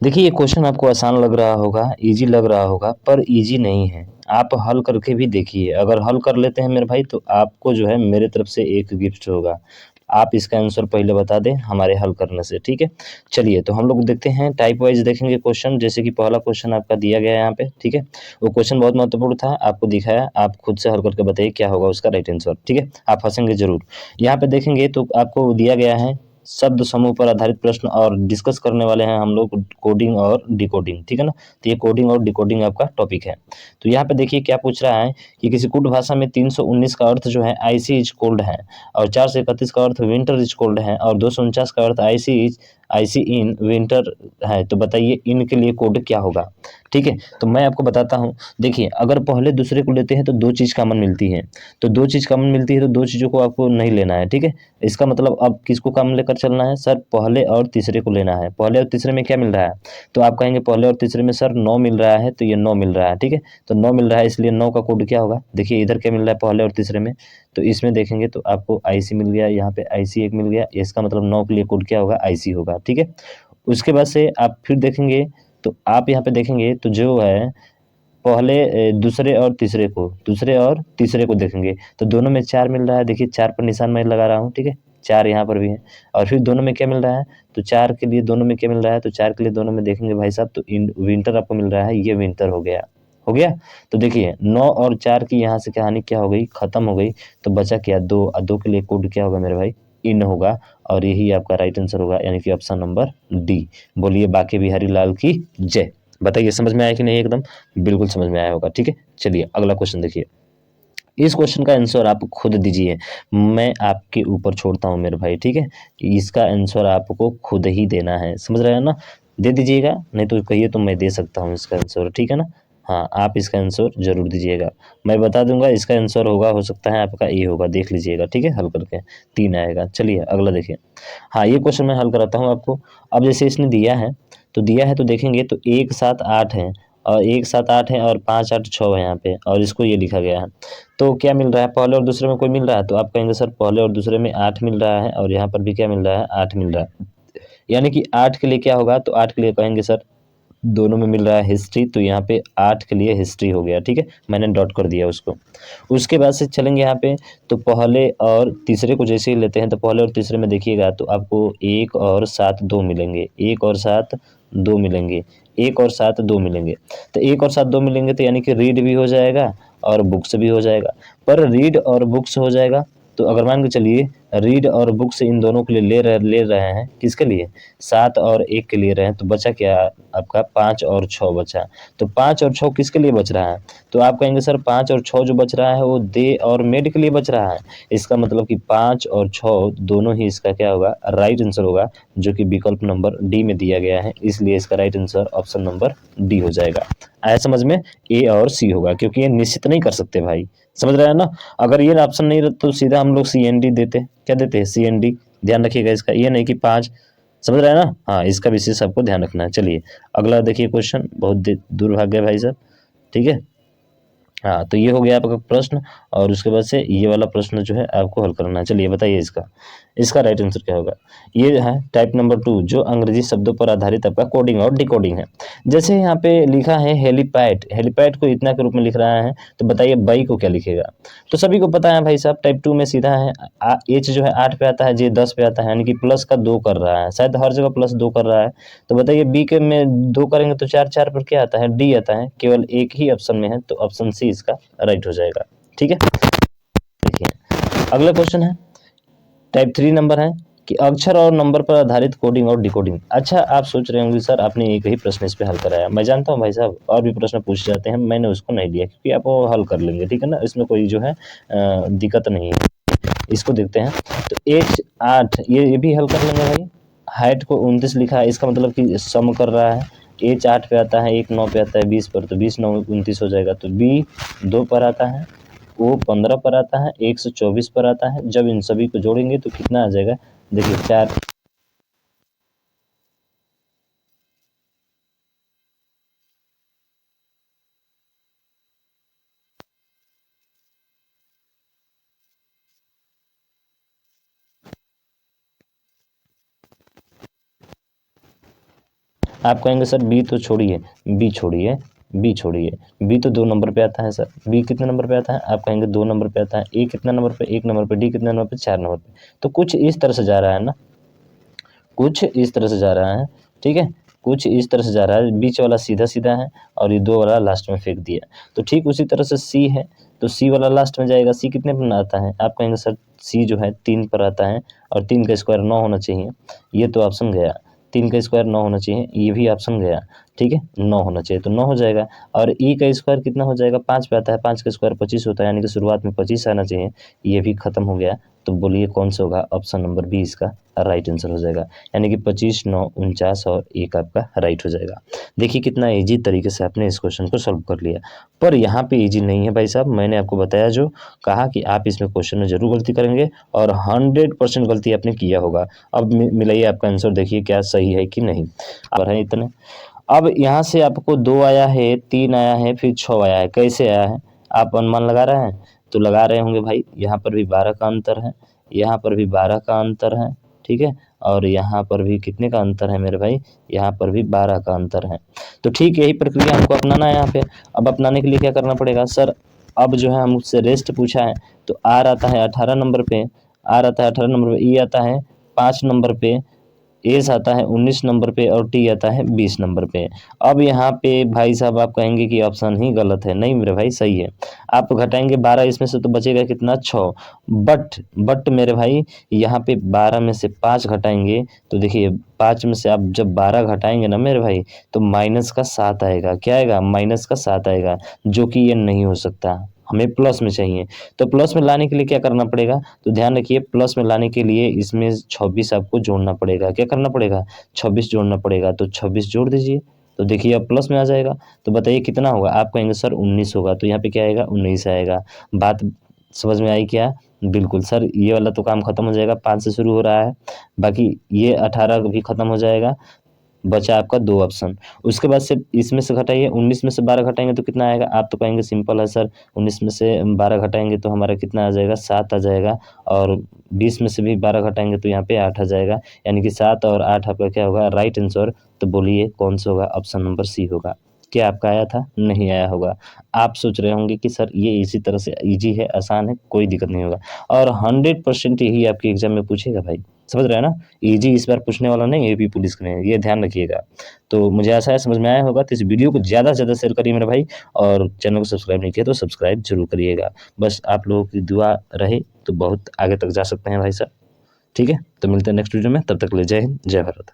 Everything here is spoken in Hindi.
देखिए ये क्वेश्चन आपको आसान लग रहा होगा, ईज़ी लग रहा होगा, पर ईज़ी नहीं है। आप हल करके भी देखिए, अगर हल कर लेते हैं मेरे भाई तो आपको जो है मेरे तरफ से एक गिफ्ट होगा। आप इसका आंसर पहले बता दें हमारे हल करने से, ठीक है? चलिए तो हम लोग देखते हैं टाइप वाइज़ देखेंगे क्वेश्चन, जैसे कि पहला क्वेश्चन आपका दिया गया है यहाँ पे, ठीक है? वो क्वेश्चन बहुत महत्वपूर्ण था, आपको दिखाया, आप खुद से हल करके बताइए क्या होगा उसका राइट आंसर, ठीक है? आप हँसेंगे ज़रूर। यहाँ पे देखेंगे तो आपको दिया गया है शब्द समूह पर आधारित प्रश्न और डिस्कस करने वाले हैं हम लोग कोडिंग और डिकोडिंग, ठीक है ना? तो ये कोडिंग और डिकोडिंग आपका टॉपिक है। तो यहाँ पे देखिए क्या पूछ रहा है कि किसी कुट भाषा में 319 का अर्थ जो है आइसी इज कोल्ड है और 431 का अर्थ विंटर इज कोल्ड है और 249 का अर्थ आईसी इन विंटर है। तो बताइए इन के लिए कोड क्या होगा? ठीक है, तो मैं आपको बताता हूँ। देखिए अगर पहले दूसरे को लेते हैं तो दो चीज़ कॉमन मिलती है, तो दो चीज़ कॉमन मिलती है तो दो चीज़ों को आपको नहीं लेना है, ठीक है? इसका मतलब अब किसको कॉमन लेकर चलना है सर? पहले और तीसरे को लेना है। पहले और तीसरे में क्या मिल रहा है? तो आप कहेंगे पहले और तीसरे में सर 9 मिल रहा है, तो ये 9 मिल रहा है, ठीक है? तो 9 मिल रहा है इसलिए 9 का कोड क्या होगा? देखिए इधर क्या मिल रहा है पहले और तीसरे में, तो इसमें देखेंगे तो आपको आईसी मिल गया, यहाँ पे आईसी एक मिल गया, इसका मतलब 9 के लिए कोड क्या होगा? आईसी होगा, ठीक है? उसके बाद से आप फिर देखेंगे तो आप यहाँ पे देखेंगे तो जो है पहले दूसरे और तीसरे को देखेंगे तो दोनों में 4 मिल रहा है। देखिए 4 पर निशान मैं लगा रहा हूँ, ठीक है? 4 यहाँ पर भी है और फिर दोनों में क्या मिल रहा है? तो 4 के लिए दोनों में क्या मिल रहा है? तो 4 के लिए दोनों में देखेंगे भाई साहब तो इन विंटर आपको मिल रहा है, ये विंटर हो गया। हो गया? तो देखिए 9 और 4 की यहाँ से कहानी क्या हो गई? खत्म हो गई। तो बचा क्या? 2 और 2 के लिए कोड क्या होगा मेरे भाई? इन होगा और यही आपका राइट आंसर होगा यानी कि ऑप्शन नंबर डी। बोलिए बाके बिहारी लाल की जय। बताइए समझ में आया कि नहीं एकदम? बिल्कुल समझ में आया होगा, ठीक है? चलिए अगला क्वेश्चन देखिए। इस क्वेश्चन का आंसर आप खुद दीजिए, मैं आपके ऊपर छोड़ता हूँ मेरे भाई, ठीक है? इसका आंसर आपको खुद ही देना है, समझ रहे हैं ना? दे दीजिएगा, नहीं तो कहिए तो मैं दे सकता हूँ इसका आंसर, ठीक है ना? हाँ, आप इसका आंसर ज़रूर दीजिएगा। मैं बता दूँगा इसका आंसर होगा, हो सकता है आपका ए होगा, देख लीजिएगा, ठीक है? हल करके 3 आएगा। चलिए अगला देखिए। हाँ, ये क्वेश्चन मैं हल कराता हूँ आपको। अब जैसे इसने दिया है तो देखेंगे तो 1, 7, 8 है और 1, 7, 8 है और 5, 8, 6 है यहाँ पे और इसको ये लिखा गया है। तो क्या मिल रहा है? पहले और दूसरे में कोई मिल रहा है? तो आप कहेंगे सर पहले और दूसरे में 8 मिल रहा है और यहाँ पर भी क्या मिल रहा है? 8 मिल रहा है। यानी कि 8 के लिए क्या होगा? तो 8 के लिए कहेंगे सर दोनों में मिल रहा है हिस्ट्री, तो यहाँ पे 8 के लिए हिस्ट्री हो गया, ठीक है? मैंने डॉट कर दिया उसको। उसके बाद से चलेंगे यहाँ पे तो पहले और तीसरे को जैसे ही लेते हैं तो पहले और तीसरे में देखिएगा तो आपको 1 और 7 2 मिलेंगे, 1 और 7 2 मिलेंगे, 1 और 7 2 मिलेंगे। तो 1 और 7 2 मिलेंगे तो यानी कि रीड भी हो जाएगा और बुक्स भी हो जाएगा। पर रीड और बुक्स हो जाएगा तो अगर मान के चलिए रीड और बुक्स इन दोनों के लिए ले रहे हैं, किसके लिए? 7 और 1 के लिए रहे हैं, तो बचा क्या आपका? 5 और 6 बचा। तो 5 और 6 किसके लिए बच रहा है? तो आप कहेंगे सर 5 और 6 जो बच रहा है वो दे और मेड के लिए बच रहा है। इसका मतलब कि 5 और 6 दोनों ही इसका क्या होगा? राइट आंसर होगा, जो कि विकल्प नंबर डी में दिया गया है, इसलिए इसका right answer option number D हो जाएगा। आया समझ में? ए और सी होगा, क्योंकि ये निश्चित नहीं कर सकते भाई, समझ रहे हैं ना? अगर ये ऑप्शन नहीं रहता तो सीधा हम लोग सी एन डी देते। क्या देते हैं? C N D. ध्यान रखिएगा इसका, ये नहीं कि 5। समझ रहे हैं ना? हाँ, इसका विशेष आपको ध्यान रखना है। चलिए अगला देखिए क्वेश्चन, बहुत दूर भाग गए भाई साहब, ठीक है? हाँ, तो ये हो गया आपका प्रश्न और उसके बाद से ये वाला प्रश्न जो है आपको हल करना है। चलिए बताइए इसका राइट आंसर क्या होगा? ये है टाइप नंबर 2 जो अंग्रेजी शब्दों पर आधारित आपका कोडिंग और डिकोडिंग है। जैसे यहाँ पे लिखा है हेलीपैड, हेलीपैड को इतना के रूप में लिख रहा है, तो बताइए बाई को क्या लिखेगा? तो सभी को पता है भाई साहब टाइप 2 में सीधा है, एच जो है 8 पे आता है, जे 10 पे आता है, यानी कि प्लस का 2 कर रहा है, शायद हर जगह प्लस 2 कर रहा है। तो बताइए बी के में 2 करेंगे तो 4 4 पर क्या आता है? डी आता है, केवल एक ही ऑप्शन में है, तो ऑप्शन सी इसका राइट हो जाएगा, ठीक है? देखिए अगला क्वेश्चन है टाइप 3 नंबर है कि अक्षर और नंबर पर आधारित कोडिंग और डिकोडिंग। अच्छा आप सोच रहे होंगे सर आपने एक ही प्रश्न इस पे हल कराया। मैं जानता हूँ भाई साहब और भी प्रश्न पूछ जाते हैं, मैंने उसको नहीं लिया क्योंकि आप वो हल कर लेंगे, ठीक है ना? इसमें कोई जो है दिक्कत नहीं है। इसको देखते हैं तो एच 8 ये भी हल कर लेंगे भाई। हाइट को 29 लिखा है, इसका मतलब कि सम कर रहा है। एच 8 पे आता है, एक 9 पे आता है, 20 पर, तो 20 9 29 हो जाएगा। तो बी 2 पर आता है, ओ 15 पर आता है, 124 पर आता है। जब इन सभी को जोड़ेंगे तो कितना आ जाएगा? देखिए 4। आप कहेंगे सर बी तो छोड़िए, बी छोड़िए, बी छोड़िए, बी तो 2 नंबर पे आता है सर। बी कितने नंबर पे आता है? आप कहेंगे 2 नंबर पे आता है। ए कितना नंबर पे? 1 नंबर पे। डी कितने नंबर पे? 4 नंबर पे। तो कुछ इस तरह से जा रहा है ना, कुछ इस तरह से जा रहा है, ठीक है, कुछ इस तरह से जा रहा है। बीच वाला सीधा सीधा है और ये 2 वाला लास्ट में फेंक दिया। तो ठीक उसी तरह से सी है, तो सी वाला लास्ट में जाएगा। सी कितने पर आता है? आप कहेंगे सर सी जो है 3 पर आता है और 3 का स्क्वायर 9 होना चाहिए। ये तो ऑप्शन गया। 3 का स्क्वायर 9 होना चाहिए, ये भी ऑप्शन गया, ठीक है, 9 होना चाहिए तो 9 हो जाएगा। और ई का स्क्वायर कितना हो जाएगा? 5 पे आता है, 5 का स्क्वायर 25 होता है, यानी कि शुरुआत में 25 आना चाहिए, ये भी खत्म हो गया। तो बोलिए कौन सा होगा? ऑप्शन नंबर बी इसका राइट आंसर हो जाएगा, यानी कि 25, 9, 49 और 1 आपका राइट हो जाएगा। देखिए कितना ईजी तरीके से आपने इस क्वेश्चन को सॉल्व कर लिया। पर यहाँ पे ईजी नहीं है भाई साहब, मैंने आपको बताया, जो कहा कि आप इसमें क्वेश्चन में जरूर गलती करेंगे और 100% गलती आपने किया होगा। अब मिलाइए आपका आंसर, देखिए क्या सही है कि नहीं। और है इतने। अब यहाँ से आपको 2 आया है, 3 आया है, फिर 6 आया है। कैसे आया है? आप अनुमान लगा रहे हैं? तो लगा रहे होंगे भाई, यहाँ पर भी 12 का अंतर है, यहाँ पर भी 12 का अंतर है, ठीक है, और यहाँ पर भी कितने का अंतर है मेरे भाई? यहाँ पर भी 12 का अंतर है। तो ठीक यही प्रक्रिया हमको अपनाना है यहाँ पे। अब अपनाने के लिए क्या करना पड़ेगा सर? अब जो है हमसे रेस्ट पूछा है, तो आर आता है 18 नंबर पे, आर आता है 18 नंबर पे, ई आता है 5 नंबर पे, एस आता है 19 नंबर पे और टी आता है 20 नंबर पे। अब यहाँ पे भाई साहब आप कहेंगे कि ऑप्शन ही गलत है। नहीं मेरे भाई सही है। आप घटाएंगे 12 इसमें से तो बचेगा कितना? 6। बट मेरे भाई यहाँ पे 12 में से 5 घटाएंगे तो देखिए 5 में से आप जब 12 घटाएंगे ना मेरे भाई, तो माइनस का 7 आएगा। क्या आएगा? माइनस का 7 आएगा, जो कि ये नहीं हो सकता, हमें प्लस में चाहिए। तो प्लस में लाने के लिए क्या करना पड़ेगा? तो ध्यान रखिए, प्लस में लाने के लिए इसमें 26 आपको जोड़ना पड़ेगा। क्या करना पड़ेगा? 26 जोड़ना पड़ेगा। तो 26 जोड़ दीजिए, तो देखिए अब प्लस में आ जाएगा। तो बताइए कितना होगा? आप कहेंगे सर 19 होगा, तो यहाँ पे क्या आएगा? 19 आएगा। बात समझ में आई क्या? बिल्कुल सर, ये वाला तो काम खत्म हो जाएगा, 5 से शुरू हो रहा है, बाकी ये 18 भी खत्म हो जाएगा। बचा आपका 2 ऑप्शन। उसके बाद से इसमें से घटाइए, 19 में से 12 घटाएंगे तो कितना आएगा? आप तो कहेंगे सिंपल है सर, 19 में से 12 घटाएंगे तो हमारा कितना आ जाएगा? 7 आ जाएगा। और 20 में से भी 12 घटाएंगे तो यहाँ पे 8 आ जाएगा, यानी कि 7 और 8 आपका क्या होगा? Right answer. तो बोलिए कौन सा होगा? ऑप्शन नंबर सी होगा। क्या आपका आया था? नहीं आया होगा। आप सोच रहे होंगे कि सर ये इसी तरह से ईजी है, आसान है, कोई दिक्कत नहीं होगा। और 100% यही आपके एग्जाम में पूछेगा भाई, समझ रहे हैं ना? ईजी इस बार पूछने वाला नहीं एपी पुलिस का नहीं, ये ध्यान रखिएगा। तो मुझे आशा है समझ में आया होगा। तो इस वीडियो को ज़्यादा से ज़्यादा शेयर करिए मेरे भाई, और चैनल को सब्सक्राइब नहीं किया तो सब्सक्राइब जरूर करिएगा। बस आप लोगों की दुआ रहे तो बहुत आगे तक जा सकते हैं भाई साहब। ठीक है, तो मिलते हैं नेक्स्ट वीडियो में, तब तक ले जय हिंद, जय भारत।